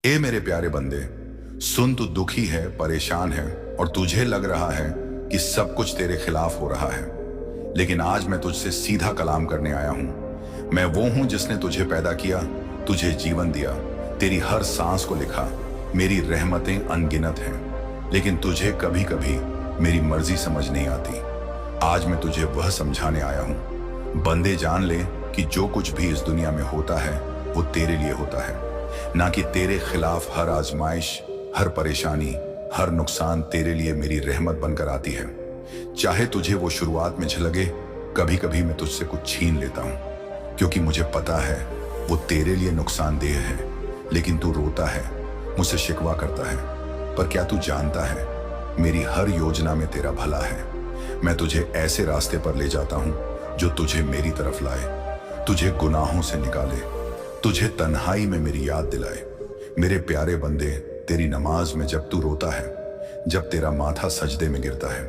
ए मेरे प्यारे बंदे, सुन, तू दुखी है, परेशान है और तुझे लग रहा है कि सब कुछ तेरे खिलाफ हो रहा है। लेकिन आज मैं तुझसे सीधा कलाम करने आया हूं। मैं वो हूं जिसने तुझे पैदा किया, तुझे जीवन दिया, तेरी हर सांस को लिखा। मेरी रहमतें अनगिनत हैं, लेकिन तुझे कभी कभी मेरी मर्जी समझ नहीं आती। आज मैं तुझे वह समझाने आया हूं। बंदे, जान ले कि जो कुछ भी इस दुनिया में होता है वो तेरे लिए होता है, ना कि तेरे खिलाफ। हर आजमाइश, हर परेशानी, हर नुकसान तेरे लिए मेरी रहमत बनकर आती है। चाहे तुझे वो शुरुआत में झलके, कभी कभी मैं तुझसे कुछ छीन लेता हूं, क्योंकि मुझे पता है वो तेरे लिए नुकसानदेह है। लेकिन तू रोता है, मुझसे शिकवा करता है, पर क्या तू जानता है मेरी हर योजना में तेरा भला है। मैं तुझे ऐसे रास्ते पर ले जाता हूं जो तुझे मेरी तरफ लाए, तुझे गुनाहों से निकाले, तुझे तन्हाई में मेरी याद दिलाए। मेरे प्यारे बंदे, तेरी नमाज में जब तू रोता है, जब तेरा माथा सजदे में गिरता है,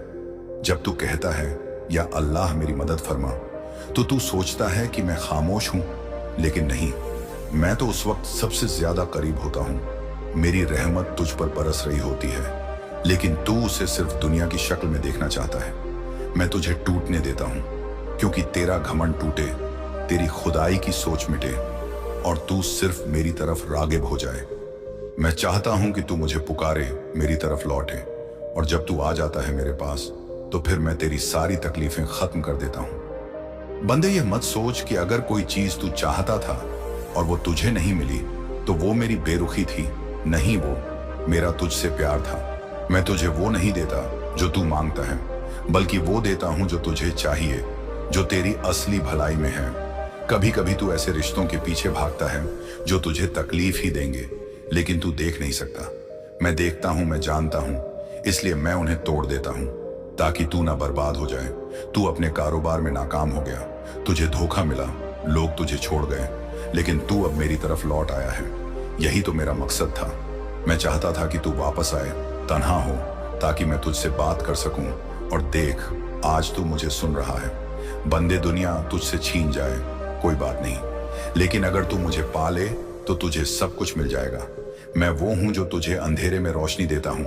जब तू कहता है या अल्लाह मेरी मदद फरमा, तो तू सोचता है कि मैं खामोश हूं, लेकिन नहीं, मैं तो उस वक्त सबसे ज्यादा करीब होता हूं। मेरी रहमत तुझ पर बरस रही होती है, लेकिन तू उसे सिर्फ दुनिया की शक्ल में देखना चाहता है। मैं तुझे टूटने देता हूं, क्योंकि तेरा घमंड टूटे, तेरी खुदाई की सोच मिटे और तू सिर्फ मेरी तरफ रागिब हो जाए। मैं चाहता हूं कि तू मुझे पुकारे, मेरी तरफ लौटे, और जब तू आ जाता है मेरे पास, तो फिर मैं तेरी सारी तकलीफें खत्म कर देता हूं। बंदे, ये मत सोच कि अगर कोई चीज तू चाहता था और वो तुझे नहीं मिली तो वो मेरी बेरुखी थी। नहीं, वो मेरा तुझसे प्यार था। मैं तुझे वो नहीं देता जो तू मांगता है, बल्कि वो देता हूं जो तुझे चाहिए, जो तेरी असली भलाई में है। कभी कभी तू ऐसे रिश्तों के पीछे भागता है जो तुझे तकलीफ ही देंगे, लेकिन तू देख नहीं सकता। मैं देखता हूं, मैं जानता हूं, इसलिए मैं उन्हें तोड़ देता हूं, ताकि तू ना बर्बाद हो जाए। तू अपने कारोबार में नाकाम हो गया, तुझे धोखा मिला, लोग तुझे छोड़ गए, लेकिन तू अब मेरी तरफ लौट आया है। यही तो मेरा मकसद था। मैं चाहता था कि तू वापस आए, तन्हा हो, ताकि मैं तुझसे बात कर सकूं। और देख, आज तू मुझे सुन रहा है। बंदे, दुनिया तुझसे छीन जाए, कोई बात नहीं, लेकिन अगर तू मुझे पाले तो तुझे सब कुछ मिल जाएगा। मैं वो हूं जो तुझे अंधेरे में रोशनी देता हूं,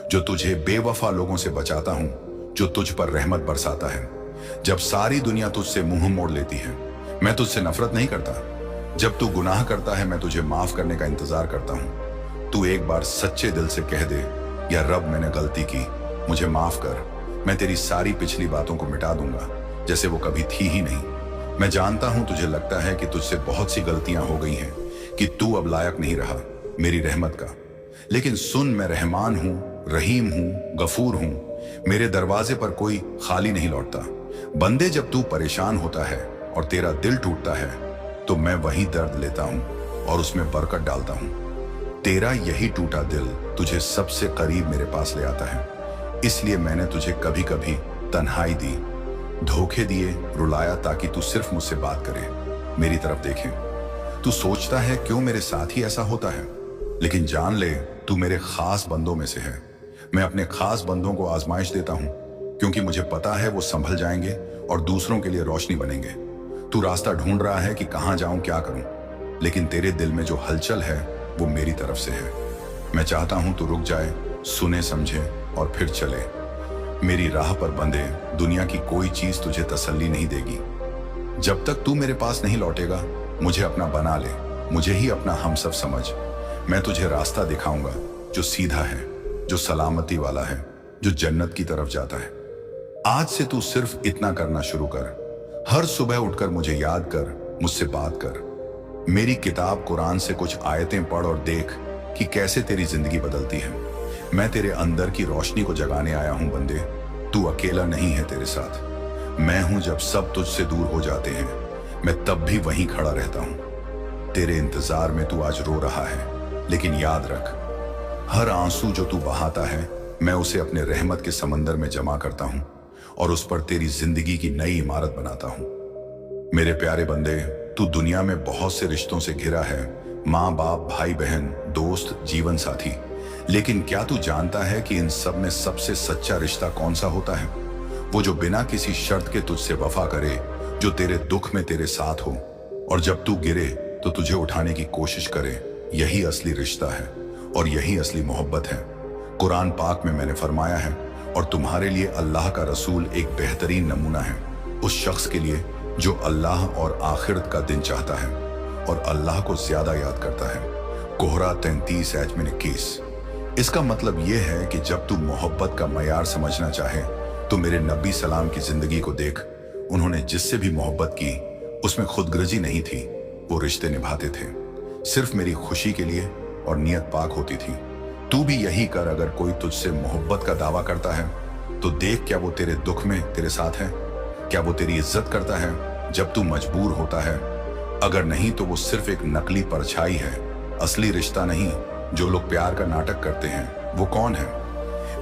जो तुझे बेवफा लोगों से बचाता हूं, जो तुझ पर रहमत बरसाता है। जब सारी दुनिया तुझसे मुंह मोड़ लेती है, मैं तुझसे नफरत नहीं करता। जब तू गुनाह करता है, मैं तुझे माफ करने का इंतजार करता हूं। तू एक बार सच्चे दिल से कह दे, या रब, मैंने गलती की, मुझे माफ कर। मैं तेरी सारी पिछली बातों को मिटा दूंगा, जैसे वो कभी थी ही नहीं। मैं जानता हूं तुझे लगता है कि तुझसे बहुत सी गलतियां हो गई हैं, कि तू अब लायक नहीं रहा मेरी रहमत का। लेकिन सुन, मैं रहमान हूं, रहीम हूं, गफूर हूं। मेरे दरवाजे पर कोई खाली नहीं लौटता। बंदे, जब तू परेशान होता है और तेरा दिल टूटता है, तो मैं वही दर्द लेता हूं और उसमें बरकत डालता हूं। तेरा यही टूटा दिल तुझे सबसे करीब मेरे पास ले आता है। इसलिए मैंने तुझे कभी कभी तन्हाई दी, धोखे दिए, रुलाया, ताकि तू सिर्फ मुझसे बात करे, मेरी तरफ देखे। तू सोचता है क्यों मेरे साथ ही ऐसा होता है, लेकिन जान ले, तू मेरे खास बंदों में से है। मैं अपने खास बंदों को आजमाइश देता हूं, क्योंकि मुझे पता है वो संभल जाएंगे और दूसरों के लिए रोशनी बनेंगे। तू रास्ता ढूंढ रहा है कि कहां जाऊं, क्या करूं, लेकिन तेरे दिल में जो हलचल है वो मेरी तरफ से है। मैं चाहता हूं तू रुक जाए, सुने, समझे और फिर चले। मेरी राह पर बंदे, दुनिया की कोई चीज तुझे तसल्ली नहीं देगी। जब तक तू मेरे पास नहीं लौटेगा, मुझे अपना बना ले, मुझे ही अपना हम सब समझ। मैं तुझे रास्ता दिखाऊंगा जो सीधा है, जो सलामती वाला है, जो जन्नत की तरफ जाता है। आज से तू सिर्फ इतना करना शुरू कर। हर सुबह उठकर मुझे याद कर, मुझसे बात कर। मेरी किताब कुरान से कुछ आयतें पढ़ और देख कि कैसे तेरी जिंदगी बदलती है। मैं तेरे अंदर की रोशनी को जगाने आया हूं बंदे। तू अकेला नहीं है, तेरे साथ मैं हूं। जब सब तुझसे दूर हो जाते हैं, मैं तब भी वहीं खड़ा रहता हूं। तेरे इंतजार में तू आज रो रहा है, लेकिन याद रख, हर आंसू जो तू बहाता है, मैं उसे अपने रहमत के समंदर में जमा करता हूं और उस पर तेरी जिंदगी की नई इमारत बनाता हूं। मेरे प्यारे बंदे, तू दुनिया में बहुत से रिश्तों से घिरा है, माँ बाप, भाई बहन, दोस्त, जीवन साथी। लेकिन क्या तू जानता है कि इन सब में सबसे सच्चा रिश्ता कौन सा होता है? वो जो बिना किसी शर्त के तुझसे वफा करे, जो तेरे दुख में तेरे साथ हो, और जब तू गिरे तो तुझे उठाने की कोशिश करे, यही असली रिश्ता है और यही असली मोहब्बत है। कुरान पाक में मैंने फरमाया है, और तुम्हारे लिए अल्लाह का रसूल एक बेहतरीन नमूना है उस शख्स के लिए जो अल्लाह और आखिरत का दिन चाहता है और अल्लाह को ज्यादा याद करता है। कोहरा 33:21। इसका मतलब यह है कि जब तू मोहब्बत का मयार समझना चाहे तो मेरे नबी सलाम की जिंदगी को देख। उन्होंने जिससे भी मोहब्बत की उसमें खुदगर्जी नहीं थी, वो रिश्ते निभाते थे सिर्फ मेरी खुशी के लिए और नियत पाक होती थी। तू भी यही कर। अगर कोई तुझसे मोहब्बत का दावा करता है तो देख, क्या वो तेरे दुख में तेरे साथ है? क्या वो तेरी इज्जत करता है जब तू मजबूर होता है? अगर नहीं तो वो सिर्फ एक नकली परछाई है, असली रिश्ता नहीं। जो लोग प्यार का नाटक करते हैं वो कौन है?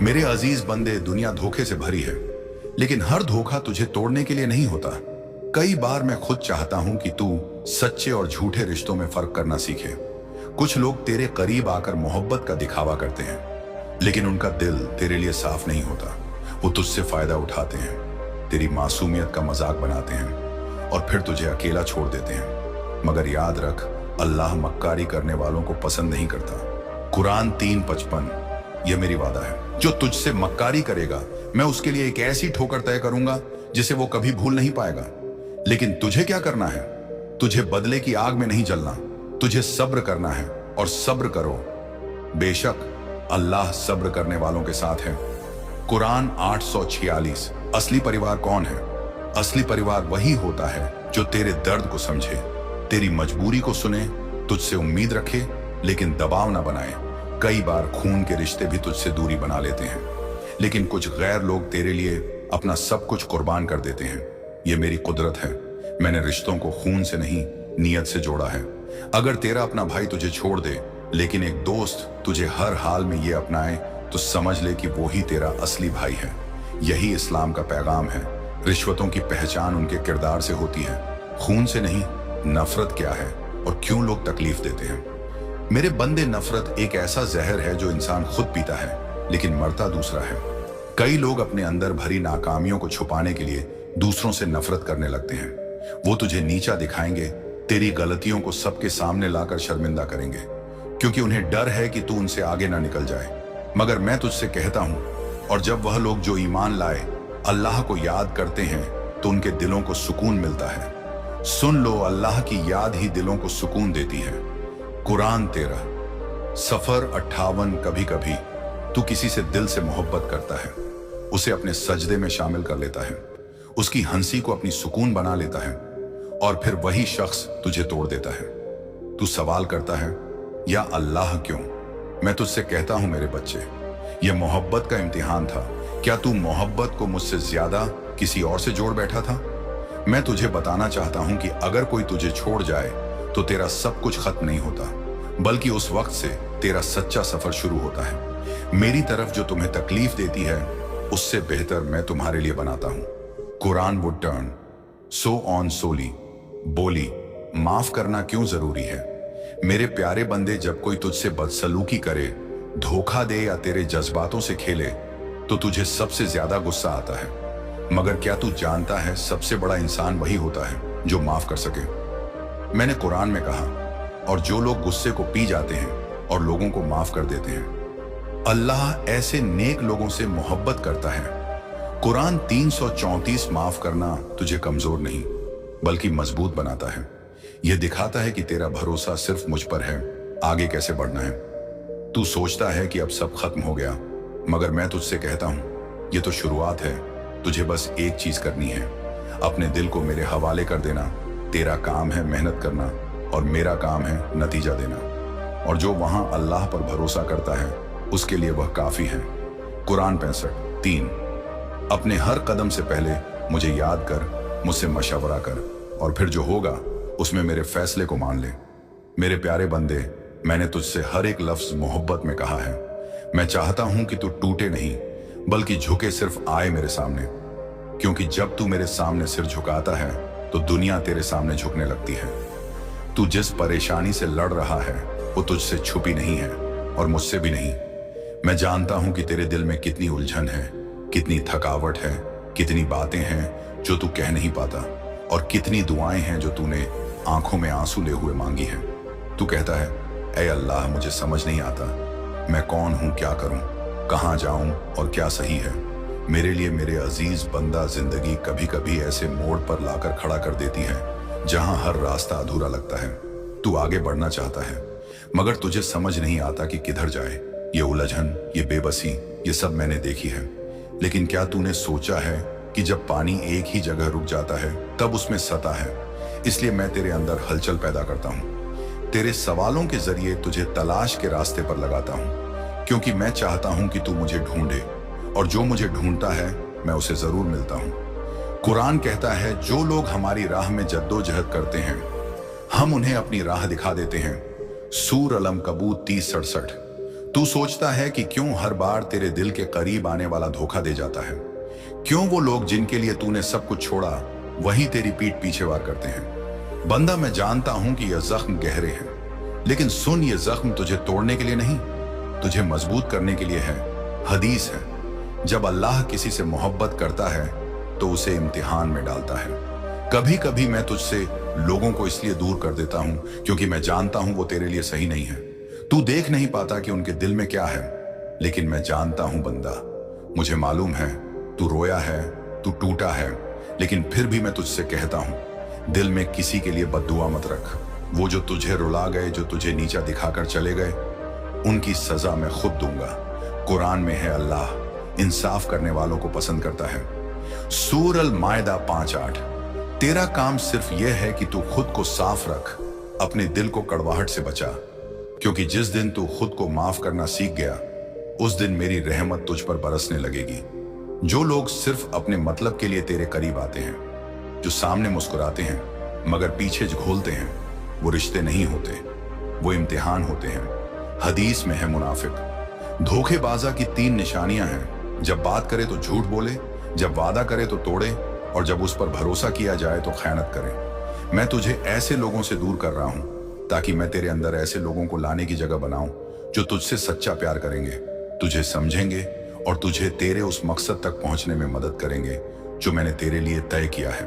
मेरे अजीज बंदे, दुनिया धोखे से भरी है, लेकिन हर धोखा तुझे तोड़ने के लिए नहीं होता। कई बार मैं खुद चाहता हूं कि तू सच्चे और झूठे रिश्तों में फर्क करना सीखे। कुछ लोग तेरे करीब आकर मोहब्बत का दिखावा करते हैं, लेकिन उनका दिल तेरे लिए साफ नहीं होता। वो तुझसे फायदा उठाते हैं, तेरी मासूमियत का मजाक बनाते हैं और फिर तुझे अकेला छोड़ देते हैं। मगर याद रख, अल्लाह मक्कारी करने वालों को पसंद नहीं करता। कुरान 3:55। यह मेरी वादा है, जो तुझसे मक्कारी करेगा मैं उसके लिए एक ऐसी ठोकर तय करूंगा जिसे वो कभी भूल नहीं पाएगा। लेकिन तुझे क्या करना है? तुझे बदले की आग में नहीं जलना, तुझे सब्र करना है और सब्र करो। बेशक अल्लाह सब्र करने वालों के साथ है। कुरान 8:46। असली परिवार कौन है? असली परिवार वही होता है जो तेरे दर्द को समझे, तेरी मजबूरी को सुने, तुझसे उम्मीद रखे लेकिन दबाव ना बनाए। कई बार खून के रिश्ते भी तुझसे दूरी बना लेते हैं, लेकिन कुछ गैर लोग तेरे लिए अपना सब कुछ कुर्बान कर देते हैं। यह मेरी कुदरत है। मैंने रिश्तों को खून से नहीं, नियत से जोड़ा है। अगर तेरा अपना भाई तुझे छोड़ दे लेकिन एक दोस्त तुझे हर हाल में ये अपनाए तो समझ ले कि वो ही तेरा असली भाई है। यही इस्लाम का पैगाम है। रिश्वतों की पहचान उनके किरदार से होती है, खून से नहीं। नफरत क्या है और क्यों लोग तकलीफ देते हैं? मेरे बंदे, नफरत एक ऐसा जहर है जो इंसान खुद पीता है लेकिन मरता दूसरा है। कई लोग अपने अंदर भरी नाकामियों को छुपाने के लिए दूसरों से नफरत करने लगते हैं। वो तुझे नीचा दिखाएंगे, तेरी गलतियों को सबके सामने लाकर शर्मिंदा करेंगे, क्योंकि उन्हें डर है कि तू उनसे आगे ना निकल जाए। मगर मैं तुझसे कहता हूं, और जब वह लोग जो ईमान लाए अल्लाह को याद करते हैं तो उनके दिलों को सुकून मिलता है। सुन लो, अल्लाह की याद ही दिलों को सुकून देती है। कुरान 13। सफर 58। कभी कभी तू किसी से दिल से मोहब्बत करता है, उसे अपने सजदे में शामिल कर लेता है, उसकी हंसी को अपनी सुकून बना लेता है, और फिर वही शख्स तुझे तोड़ देता है। तू सवाल करता है, या अल्लाह क्यों? मैं तुझसे कहता हूं मेरे बच्चे, यह मोहब्बत का इम्तिहान था। क्या तू मोहब्बत को मुझसे ज्यादा किसी और से जोड़ बैठा था? मैं तुझे बताना चाहता हूं कि अगर कोई तुझे छोड़ जाए तो तेरा सब कुछ खत्म नहीं होता, बल्कि उस वक्त से तेरा सच्चा सफर शुरू होता है। मेरी तरफ जो तुम्हें तकलीफ देती है उससे बेहतर मैं तुम्हारे लिए बनाता हूं। Quran would turn. So on सोली। बोली, माफ करना क्यों जरूरी है? मेरे प्यारे बंदे, जब कोई तुझसे बदसलूकी करे, धोखा दे या तेरे जज्बातों से खेले तो तुझे सबसे ज्यादा गुस्सा आता है। मगर क्या तू जानता है, सबसे बड़ा इंसान वही होता है जो माफ कर सके। मैंने कुरान में कहा, और जो लोग गुस्से को पी जाते हैं और लोगों को माफ कर देते हैं, अल्लाह ऐसे नेक लोगों से मोहब्बत करता है। कुरान 334। माफ करना तुझे कमजोर नहीं बल्कि मजबूत बनाता है। यह दिखाता है कि तेरा भरोसा सिर्फ मुझ पर है, आगे कैसे बढ़ना है। तू सोचता है कि अब सब खत्म हो गया, मगर मैं तुझसे कहता हूं, यह तो शुरुआत है। तुझे बस एक चीज करनी है, अपने दिल को मेरे हवाले कर देना। तेरा काम है मेहनत करना और मेरा काम है नतीजा देना, और जो वहां अल्लाह पर भरोसा करता है उसके लिए वह काफी है। कुरान 65:3। अपने हर कदम से पहले मुझे याद कर, मुझसे मशवरा कर, और फिर जो होगा उसमें मेरे फैसले को मान ले। मेरे प्यारे बंदे, मैंने तुझसे हर एक लफ्ज मोहब्बत में कहा है। मैं चाहता हूं कि तू टूटे नहीं बल्कि झुके सिर्फ आए मेरे सामने, क्योंकि जब तू मेरे सामने सिर झुकाता है तो दुनिया तेरे सामने झुकने लगती है। तू जिस परेशानी से लड़ रहा है वो तुझसे छुपी नहीं है और मुझसे भी नहीं। मैं जानता हूं कि तेरे दिल में कितनी उलझन है, कितनी थकावट है, कितनी बातें हैं जो तू कह नहीं पाता, और कितनी दुआएं हैं जो तूने आंखों में आंसू ले हुए मांगी हैं। तू कहता है, ऐ अल्लाह, मुझे समझ नहीं आता मैं कौन हूँ, क्या करूँ, कहाँ जाऊँ और क्या सही है मेरे लिए। मेरे अजीज बंदा, जिंदगी कभी कभी ऐसे मोड़ पर लाकर खड़ा कर देती है जहां हर रास्ता अधूरा लगता है। तू आगे बढ़ना चाहता है मगर तुझे समझ नहीं आता कि किधर जाए। ये उलझन, ये बेबसी, ये सब मैंने देखी है। लेकिन क्या तूने सोचा है कि जब पानी एक ही जगह रुक जाता है तब उसमें सता है। इसलिए मैं तेरे अंदर हलचल पैदा करता हूँ, तेरे सवालों के जरिए तुझे तलाश के रास्ते पर लगाता हूँ, क्योंकि मैं चाहता हूँ कि तू मुझे ढूंढे, और जो मुझे ढूंढता है मैं उसे जरूर मिलता हूँ। कुरान कहता है, जो लोग हमारी राह में जद्दोजहद करते हैं हम उन्हें अपनी राह दिखा देते हैं। सूर अलम कबूत 30:67। तू सोचता है कि क्यों हर बार तेरे दिल के करीब आने वाला धोखा दे जाता है, क्यों वो लोग जिनके लिए तूने सब कुछ छोड़ा वही तेरी पीठ पीछे वार करते हैं। बंदा, मैं जानता हूं कि यह जख्म गहरे हैं, लेकिन सुन, ये जख्म तुझे तोड़ने के लिए नहीं, तुझे मजबूत करने के लिए है। हदीस है, जब अल्लाह किसी से मोहब्बत करता है तो उसे इम्तिहान में डालता है। कभी कभी मैं तुझसे लोगों को इसलिए दूर कर देता हूं क्योंकि मैं जानता हूं वो तेरे लिए सही नहीं है। तू देख नहीं पाता कि उनके दिल में क्या है, लेकिन मैं जानता हूं बंदा, मुझे मालूम है तू रोया है, तू टूटा है, लेकिन फिर भी मैं तुझसे कहता हूं, दिल में किसी के लिए बद्दुआ मत रख। वो जो तुझे रुला गए, जो तुझे नीचा दिखाकर चले गए, उनकी सजा मैं खुद दूंगा। कुरान में है, अल्लाह इंसाफ करने वालों को पसंद करता है। सूर अल मायदा 5:8। तेरा काम सिर्फ यह है कि तू खुद को साफ रख, अपने दिल को कड़वाहट से बचा, क्योंकि जिस दिन तू खुद को माफ करना सीख गया उस दिन मेरी रहमत तुझ पर बरसने लगेगी। जो लोग सिर्फ अपने मतलब के लिए तेरे करीब आते हैं, जो सामने मुस्कुराते हैं मगर पीछे घोलते हैं, वो रिश्ते नहीं होते, वो इम्तिहान होते हैं। हदीस में है, मुनाफिक धोखेबाजा की 3 निशानियां हैं, जब बात करे तो झूठ बोले, जब वादा करे तो तोड़े, और जब उस पर भरोसा किया जाए तो खयानत करे। मैं तुझे ऐसे लोगों से दूर कर रहा हूं ताकि मैं तेरे अंदर ऐसे लोगों को लाने की जगह बनाऊं जो तुझसे सच्चा प्यार करेंगे, तुझे समझेंगे और तुझे तेरे उस मकसद तक पहुंचने में मदद करेंगे जो मैंने तेरे लिए तय किया है।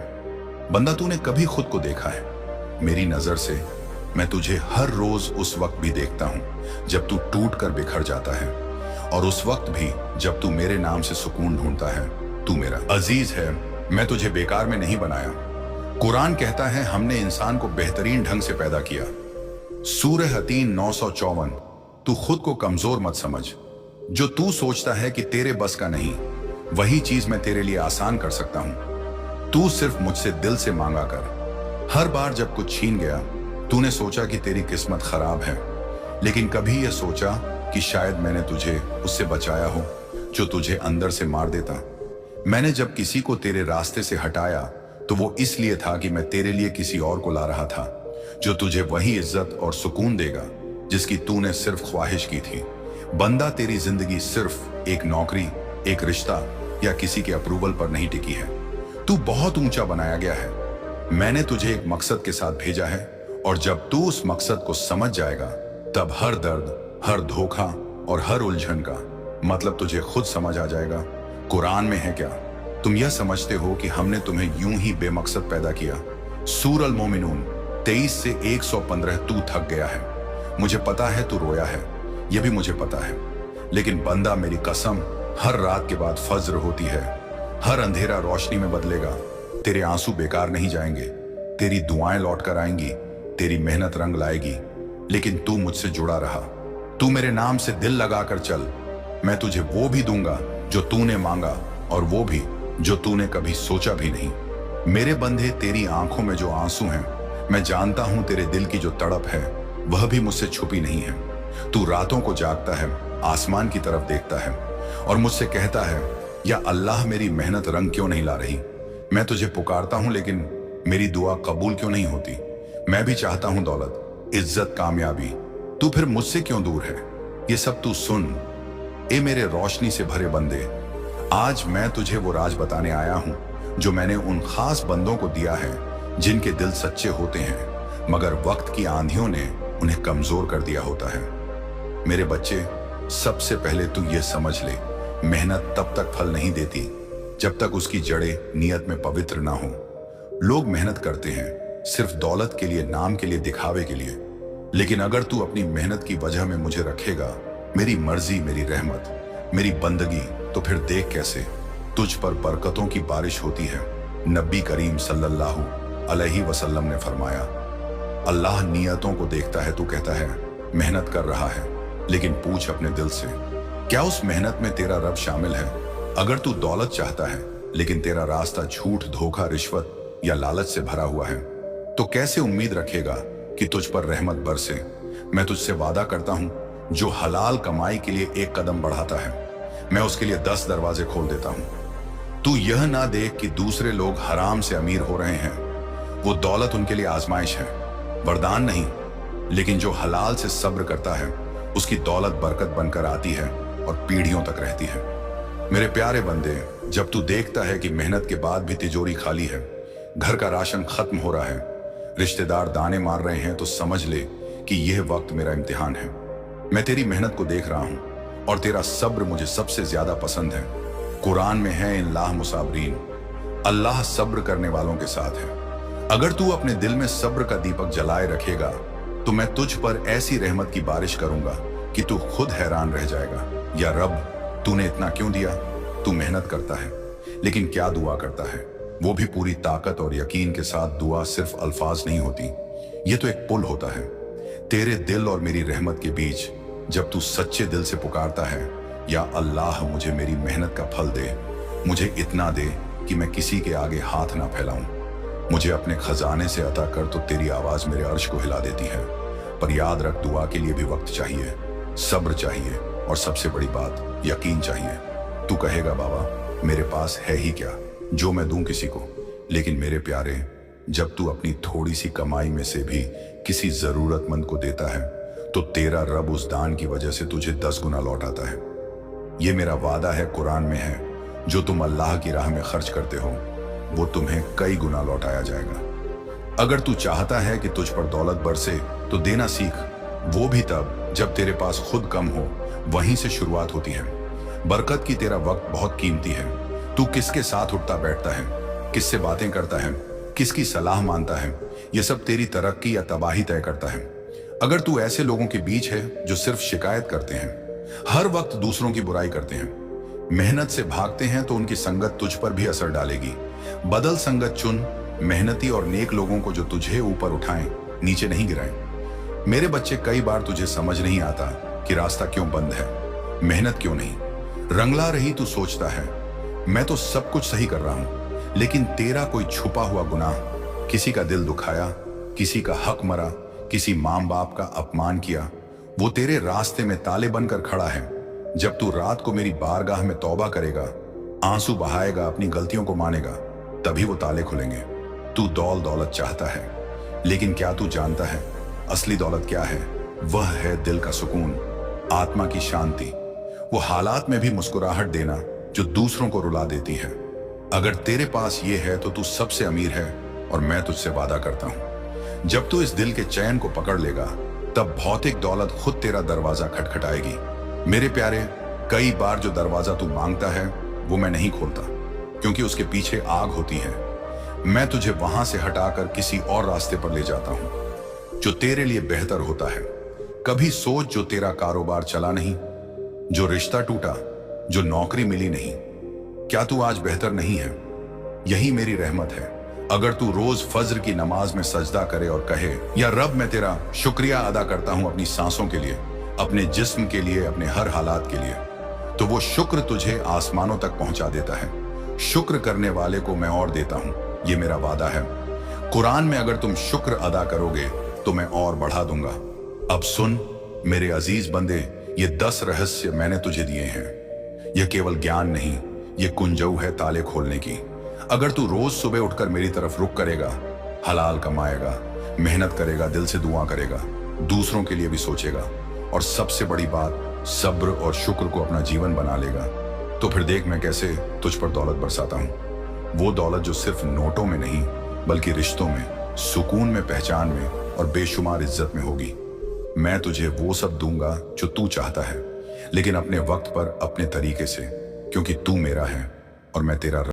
बंदा, तूने कभी खुद को देखा है? मेरी नजर से मैं तुझे हर रोज उस वक्त भी देखता हूं जब तू टूट कर बिखर जाता है, और उस वक्त भी जब तू मेरे नाम से सुकून ढूंढता है। तू मेरा अजीज है, मैं तुझे बेकार में नहीं बनाया। कुरान कहता है, हमने इंसान को बेहतरीन ढंग से पैदा किया। सूरह हतीन 954। तू खुद को कमजोर मत समझ। जो तू सोचता है कि तेरे बस का नहीं, वही चीज मैं तेरे लिए आसान कर सकता हूं। तू सिर्फ मुझसे दिल से मांगा कर। हर बार जब कुछ छीन गया तूने सोचा कि तेरी किस्मत खराब है, लेकिन कभी यह सोचा कि शायद मैंने तुझे उससे बचाया हो जो तुझे अंदर से मार देता। मैंने जब किसी को तेरे रास्ते से हटाया तो वो इसलिए था कि मैं तेरे लिए किसी और को ला रहा था जो तुझे वही इज्जत और सुकून देगा जिसकी तूने सिर्फ ख्वाहिश की थी। बंदा, तेरी जिंदगी सिर्फ एक नौकरी, एक रिश्ता या किसी के अप्रूवल पर नहीं टिकी है। तू बहुत ऊंचा बनाया गया है। मैंने तुझे एक मकसद के साथ भेजा है, और जब तू उस मकसद को समझ जाएगा तब हर दर्द, हर धोखा और हर उलझन का मतलब तुझे खुद समझ आ जाएगा। कुरान में है, क्या तुम यह समझते हो कि हमने तुम्हें यूं ही बेमकसद पैदा किया? सूर अल मोमिनून 23 से 115। तू थक गया है, मुझे पता है तू रोया है, यह भी मुझे पता है, लेकिन बंदा, मेरी कसम, हर रात के बाद फज्र होती है, हर अंधेरा रोशनी में बदलेगा। तेरे आंसू बेकार नहीं जाएंगे, तेरी दुआएं लौट कर आएंगी, तेरी मेहनत रंग लाएगी, लेकिन तू मुझसे जुड़ा रहा। तू मेरे नाम से दिल लगाकर चल, मैं तुझे वो भी दूंगा जो तूने मांगा, और वो भी जो तूने कभी सोचा भी नहीं। मेरे बंधे, तेरी आंखों में जो आंसू हैं, मैं जानता हूं तेरे दिल की जो तड़प है वह भी मुझसे छुपी नहीं है। तू रातों को जागता है, आसमान की तरफ देखता है और मुझसे कहता है, या अल्लाह, मेरी मेहनत रंग क्यों नहीं ला रही? मैं तुझे पुकारता हूं लेकिन मेरी दुआ कबूल क्यों नहीं होती? मैं भी चाहता हूं दौलत, इज्जत, कामयाबी, तू फिर मुझसे क्यों दूर है? ये सब तू सुन। ए मेरे रोशनी से भरे बंदे, आज मैं तुझे वो राज बताने आया हूं जो मैंने उन खास बंदों को दिया है जिनके दिल सच्चे होते हैं, मगर वक्त की आंधियों ने उन्हें कमजोर कर दिया होता है। मेरे बच्चे, सबसे पहले तू ये समझ ले, मेहनत तब तक फल नहीं देती जब तक उसकी जड़ें नियत में पवित्र ना हो। लोग मेहनत करते हैं सिर्फ दौलत के लिए, नाम के लिए, दिखावे के लिए, लेकिन अगर तू अपनी मेहनत की वजह में मुझे रखेगा, मेरी मर्जी, मेरी रहमत, मेरी बंदगी, तो फिर देख कैसे तुझ पर बरकतों की बारिश होती है। नबी करीम सल्लल्लाहु अलैहि वसल्लम ने फरमाया, अल्लाह नियतों को देखता है। तू कहता है मेहनत कर रहा है, लेकिन पूछ अपने दिल से, क्या उस मेहनत में तेरा रब शामिल है? अगर तू दौलत चाहता है लेकिन तेरा रास्ता झूठ, धोखा, रिश्वत या लालच से भरा हुआ है, तो कैसे उम्मीद रखेगा कि तुझ पर रहमत बरसे? मैं तुझसे वादा करता हूं, जो हलाल कमाई के लिए एक कदम बढ़ाता है, मैं उसके लिए 10 दरवाजे खोल देता हूं। तू यह ना देख कि दूसरे लोग हराम से अमीर हो रहे हैं। वो दौलत उनके लिए आजमाइश है, वरदान नहीं। लेकिन जो हलाल से सब्र करता है, उसकी दौलत बरकत बनकर आती है और पीढ़ियों तक रहती है। मेरे प्यारे बंदे, जब तू देखता है कि मेहनत के बाद भी तिजोरी खाली है, घर का राशन खत्म हो रहा है, रिश्तेदार दाने मार रहे हैं, तो समझ ले कि यह वक्त मेरा इम्तिहान है। मैं तेरी मेहनत को देख रहा हूं और तेरा सब्र मुझे सबसे ज्यादा पसंद है। कुरान में है, इल्लाह मुसाबरीन, अल्लाह सब्र करने वालों के साथ है। अगर तू अपने दिल में सब्र का दीपक जलाए रखेगा, तो मैं तुझ पर ऐसी रहमत की बारिश करूंगा कि तू खुद हैरान रह जाएगा। या रब, तूने इतना क्यों दिया? तू मेहनत करता है, लेकिन क्या दुआ करता है, वो भी पूरी ताकत और यकीन के साथ। दुआ सिर्फ अल्फाज नहीं होती, ये तो एक पुल होता है तेरे दिल और मेरी रहमत के बीच। जब तू सच्चे दिल से पुकारता है, या अल्लाह मुझे मेरी मेहनत का फल दे, मुझे इतना दे कि मैं किसी के आगे हाथ ना फैलाऊं, मुझे अपने खजाने से अता कर, तो तेरी आवाज मेरे अर्श को हिला देती है। पर याद रख, दुआ के लिए भी वक्त चाहिए, सब्र चाहिए, और सबसे बड़ी बात यकीन चाहिए। तू कहेगा, बाबा मेरे पास है ही क्या जो मैं दूं किसी को? लेकिन मेरे प्यारे, जब तू अपनी थोड़ी सी कमाई में से भी किसी जरूरतमंद को देता है, तो तेरा रब उस दान की वजह से तुझे 10 गुना लौटाता है। ये मेरा वादा है, कुरान में है, जो तुम अल्लाह की राह में खर्च करते हो, वो तुम्हें कई गुना लौटाया जाएगा। अगर तू चाहता है कि तुझ पर दौलत बरसे, तो देना सीख, वो भी तब जब तेरे पास खुद कम हो। वहीं से शुरुआत होती है। बरकत की तेरा वक्त बहुत कीमती है। तू किसके साथ उठता बैठता है, किससे बातें करता है, किसकी सलाह मानता है, यह सब तेरी तरक्की या तबाही तय करता है। अगर तू ऐसे लोगों के बीच है जो सिर्फ शिकायत करते हैं, हर वक्त दूसरों की बुराई करते हैं, मेहनत से भागते हैं, तो उनकी संगत तुझ पर भी असर डालेगी। बदल संगत चुन, मेहनती और नेक लोगों को, जो तुझे ऊपर उठाएं, नीचे नहीं गिराएं। मेरे बच्चे, कई बार तुझे समझ नहीं आता कि रास्ता क्यों बंद है, मेहनत क्यों नहीं। रंगला रही तू सोचता है मैं तो सब कुछ सही कर रहा हूं, लेकिन तेरा कोई छुपा हुआ गुनाह, किसी का दिल दुखाया, किसी का हक मरा, किसी मां बाप का अपमान किया, वो तेरे रास्ते में ताले बनकर खड़ा है। जब तू रात को मेरी बारगाह में तौबा करेगा, आंसू बहाएगा, अपनी गलतियों को मानेगा, तभी वो ताले खुलेंगे। तू दौलत चाहता है, लेकिन क्या तू जानता है असली दौलत क्या है? वह है दिल का सुकून, आत्मा की शांति, वो हालात में भी मुस्कुराहट देना जो दूसरों को रुला देती है। अगर तेरे पास ये है, तो तू सबसे अमीर है। और मैं तुझसे वादा करता हूं, जब तू इस दिल के चैन को पकड़ लेगा, तब भौतिक दौलत खुद तेरा दरवाजा खटखटाएगी। मेरे प्यारे, कई बार जो दरवाजा तू मांगता है, वो मैं नहीं खोलता, क्योंकि उसके पीछे आग होती है। मैं तुझे वहां से हटाकर किसी और रास्ते पर ले जाता हूं, जो तेरे लिए बेहतर होता है। कभी सोच, जो तेरा कारोबार चला नहीं, जो रिश्ता टूटा, जो नौकरी मिली नहीं, क्या तू आज बेहतर नहीं है? यही मेरी रहमत है। अगर तू रोज फज्र की नमाज में सजदा करे और कहे, या रब, मैं तेरा शुक्रिया अदा करता हूं अपनी सांसों के लिए, अपने जिस्म के लिए, अपने हर हालात के लिए, तो वो शुक्र तुझे आसमानों तक पहुंचा देता है। शुक्र करने वाले को मैं और देता हूं, ये मेरा वादा है। कुरान में अगर तुम शुक्र अदा करोगे, तो मैं और बढ़ा दूंगा। अब सुन मेरे अजीज बंदे, ये 10 रहस्य मैंने तुझे दिए हैं। यह केवल ज्ञान नहीं, ये कुंजऊ है ताले खोलने की। अगर तू रोज सुबह उठकर मेरी तरफ रुख करेगा, हलाल कमाएगा, मेहनत करेगा, दिल से दुआ करेगा, दूसरों के लिए भी सोचेगा, और सबसे बड़ी बात, सब्र और शुक्र को अपना जीवन बना लेगा, तो फिर देख मैं कैसे तुझ पर दौलत बरसाता हूं। वो दौलत जो सिर्फ नोटों में नहीं, बल्कि रिश्तों में, सुकून में, पहचान में और बेशुमार इज्जत में होगी। मैं तुझे वो सब दूंगा जो तू चाहता है, लेकिन अपने वक्त पर, अपने तरीके से, क्योंकि तू मेरा है और मैं तेरा।